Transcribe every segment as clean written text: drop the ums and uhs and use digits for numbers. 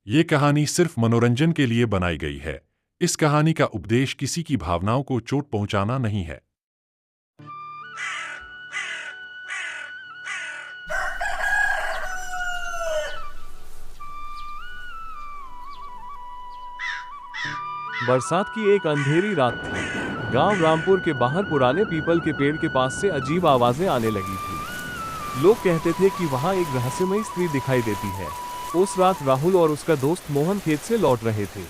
ये कहानी सिर्फ मनोरंजन के लिए बनाई गई है। इस कहानी का उपदेश किसी की भावनाओं को चोट पहुंचाना नहीं है। बरसात की एक अंधेरी रात थी। गांव रामपुर के बाहर पुराने पीपल के पेड़ के पास से अजीब आवाजें आने लगी थी। लोग कहते थे कि वहां एक रहस्यमयी स्त्री दिखाई देती है। उस रात राहुल और उसका दोस्त मोहन खेत से लौट रहे थे।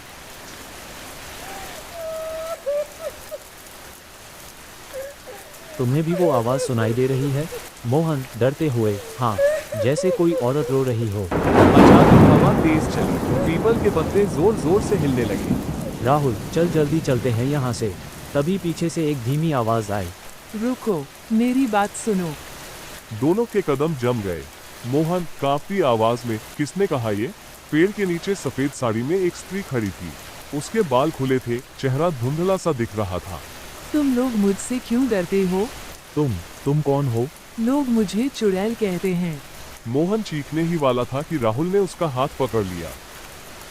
तुम्हें भी वो आवाज सुनाई दे रही है? मोहन डरते हुए, हाँ, जैसे कोई औरत रो रही हो। अचानक हवा तेज चली, पीपल के पत्ते जोर जोर से हिलने लगे। राहुल, चल जल्दी चलते हैं यहाँ से। तभी पीछे से एक धीमी आवाज आई। रुको, मेरी बात सुनो। दोनों के कदम जम गए। मोहन कांपती आवाज में, किसने कहा ये? पेड़ के नीचे सफेद साड़ी में एक स्त्री खड़ी थी। उसके बाल खुले थे, चेहरा धुंधला सा दिख रहा था। तुम लोग मुझसे क्यों डरते हो? तुम कौन हो? लोग मुझे चुड़ैल कहते हैं। मोहन चीखने ही वाला था कि राहुल ने उसका हाथ पकड़ लिया।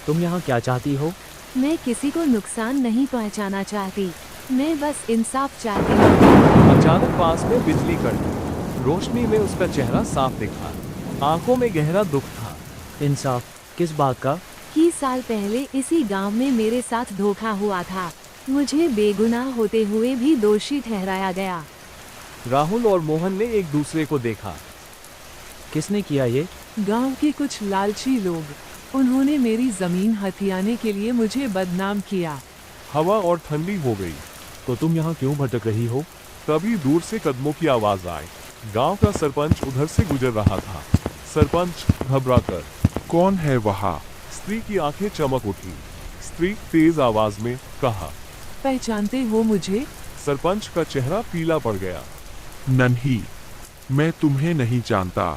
तुम यहाँ क्या चाहती हो? मैं किसी को नुकसान नहीं पहुंचाना चाहती, मैं बस इंसाफ चाहती हूँ। अचानक पास में बिजली कड़की। रोशनी में उसका चेहरा साफ दिखा। आंखों में गहरा दुख था। इंसाफ? किस बात का? कि साल पहले इसी गांव में मेरे साथ धोखा हुआ था। मुझे बेगुनाह होते हुए भी दोषी ठहराया गया। राहुल और मोहन ने एक दूसरे को देखा। किसने किया ये? गांव के कुछ लालची लोग। उन्होंने मेरी जमीन हथियाने के लिए मुझे बदनाम किया। हवा और ठंडी हो गई। तो तुम यहाँ क्यों भटक रही हो? तभी दूर से कदमों की आवाज आई। गांव का सरपंच उधर से गुजर रहा था। सरपंच घबराकर, कौन है वहां? स्त्री की आंखें चमक उठी। स्त्री तेज आवाज में कहा, पहचानते हो मुझे? सरपंच का चेहरा पीला पड़ गया। नन्ही, मैं तुम्हें नहीं जानता।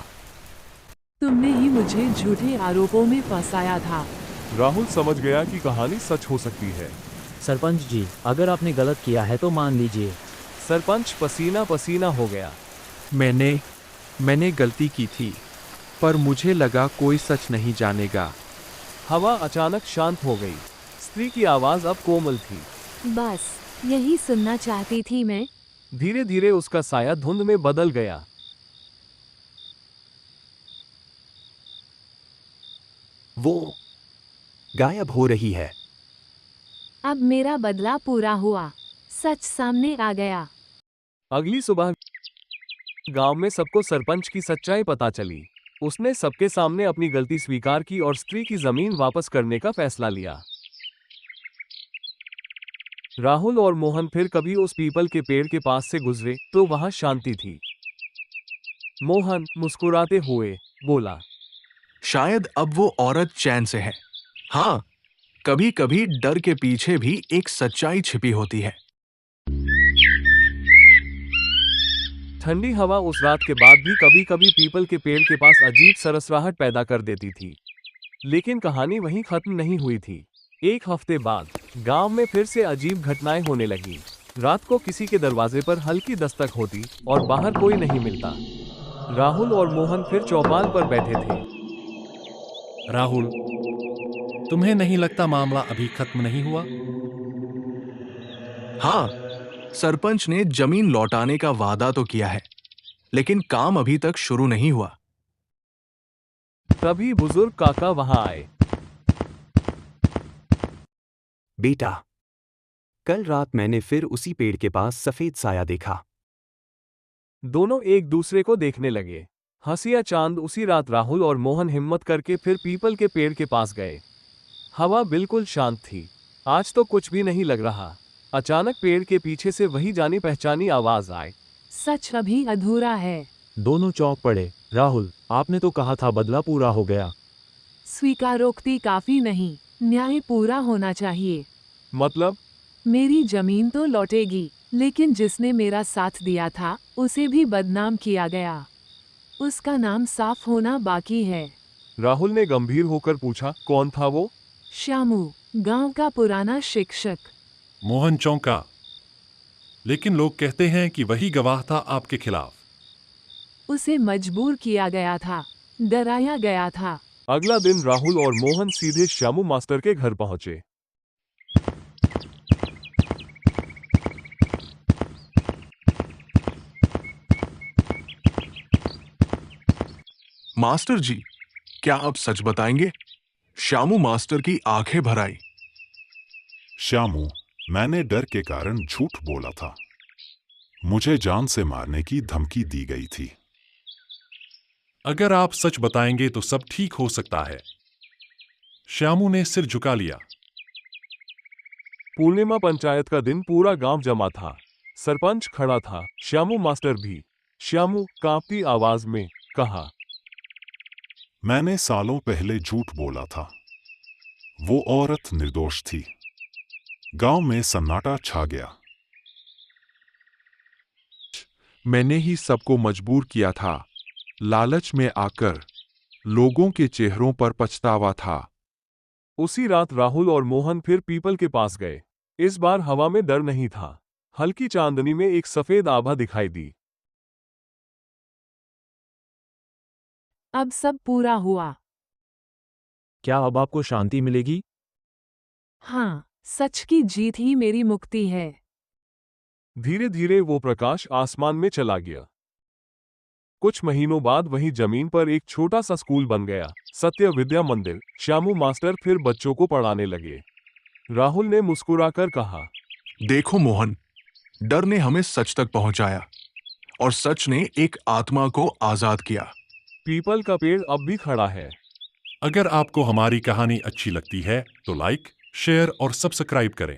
तुमने ही मुझे झूठे आरोपों में फंसाया था। राहुल समझ गया कि कहानी सच हो सकती है। सरपंच जी, अगर आपने गलत किया है तो मान लीजिए। सरपंच पसीना पसीना हो गया। मैंने गलती की थी, पर मुझे लगा कोई सच नहीं जानेगा। हवा अचानक शांत हो गई। स्त्री की आवाज अब कोमल थी। बस यही सुनना चाहती थी मैं। धीरे धीरे उसका साया धुंध में बदल गया। वो गायब हो रही है। अब मेरा बदला पूरा हुआ, सच सामने आ गया। अगली सुबह गांव में सबको सरपंच की सच्चाई पता चली। उसने सबके सामने अपनी गलती स्वीकार की और स्त्री की जमीन वापस करने का फैसला लिया। राहुल और मोहन फिर कभी उस पीपल के पेड़ के पास से गुजरे तो वहां शांति थी। मोहन मुस्कुराते हुए बोला, शायद अब वो औरत चैन से है। हाँ, कभी कभी डर के पीछे भी एक सच्चाई छिपी होती है। ठंडी हवा उस रात के बाद भी कभी कभी पीपल के पेड़ के पास अजीब सरसराहट पैदा कर देती थी। लेकिन कहानी वहीं खत्म नहीं हुई थी। एक हफ्ते बाद गांव में फिर से अजीब घटनाएं होने लगी। रात को किसी के दरवाजे पर हल्की दस्तक होती और बाहर कोई नहीं मिलता। राहुल और मोहन फिर चौपाल पर बैठे थे। राहुल, तुम्हें नहीं लगता मामला अभी खत्म नहीं हुआ? हाँ, सरपंच ने जमीन लौटाने का वादा तो किया है, लेकिन काम अभी तक शुरू नहीं हुआ। तभी बुजुर्ग काका वहां आए। बेटा, कल रात मैंने फिर उसी पेड़ के पास सफेद साया देखा। दोनों एक दूसरे को देखने लगे। हंसिया चांद उसी रात राहुल और मोहन हिम्मत करके फिर पीपल के पेड़ के पास गए। हवा बिल्कुल शांत थी। आज तो कुछ भी नहीं लग रहा। अचानक पेड़ के पीछे से वही जानी पहचानी आवाज आई। सच अभी अधूरा है। दोनों चौंक पड़े। राहुल, आपने तो कहा था बदला पूरा हो गया। स्वीकारोक्ति काफी नहीं, न्याय पूरा होना चाहिए। मतलब? मेरी जमीन तो लौटेगी, लेकिन जिसने मेरा साथ दिया था उसे भी बदनाम किया गया। उसका नाम साफ होना बाकी है। राहुल ने गंभीर होकर पूछा, कौन था वो? श्यामू, गांव का पुराना शिक्षक। मोहन चौंका। लेकिन लोग कहते हैं कि वही गवाह था आपके खिलाफ। उसे मजबूर किया गया था, डराया गया था। अगला दिन राहुल और मोहन सीधे श्यामू मास्टर के घर पहुंचे। मास्टर जी, क्या आप सच बताएंगे? श्यामू मास्टर की आंखें भर आई। श्यामू, मैंने डर के कारण झूठ बोला था। मुझे जान से मारने की धमकी दी गई थी। अगर आप सच बताएंगे तो सब ठीक हो सकता है। श्यामू ने सिर झुका लिया। पूर्णिमा पंचायत का दिन पूरा गांव जमा था। सरपंच खड़ा था, श्यामू मास्टर भी। श्यामू कांपती आवाज में कहा, मैंने सालों पहले झूठ बोला था। वो औरत निर्दोष थी। गांव में सन्नाटा छा गया। मैंने ही सबको मजबूर किया था। लालच में आकर लोगों के चेहरों पर पछतावा था। उसी रात राहुल और मोहन फिर पीपल के पास गए। इस बार हवा में डर नहीं था। हल्की चांदनी में एक सफेद आभा दिखाई दी। अब सब पूरा हुआ। क्या अब आपको शांति मिलेगी? हाँ, सच की जीत ही मेरी मुक्ति है। धीरे धीरे वो प्रकाश आसमान में चला गया। कुछ महीनों बाद वही जमीन पर एक छोटा सा स्कूल बन गया, सत्य विद्या मंदिर। श्यामू मास्टर फिर बच्चों को पढ़ाने लगे। राहुल ने मुस्कुराकर कहा, देखो मोहन, डर ने हमें सच तक पहुंचाया और सच ने एक आत्मा को आजाद किया। पीपल का पेड़ अब भी खड़ा है। अगर आपको हमारी कहानी अच्छी लगती है तो लाइक, शेयर और सब्सक्राइब करें।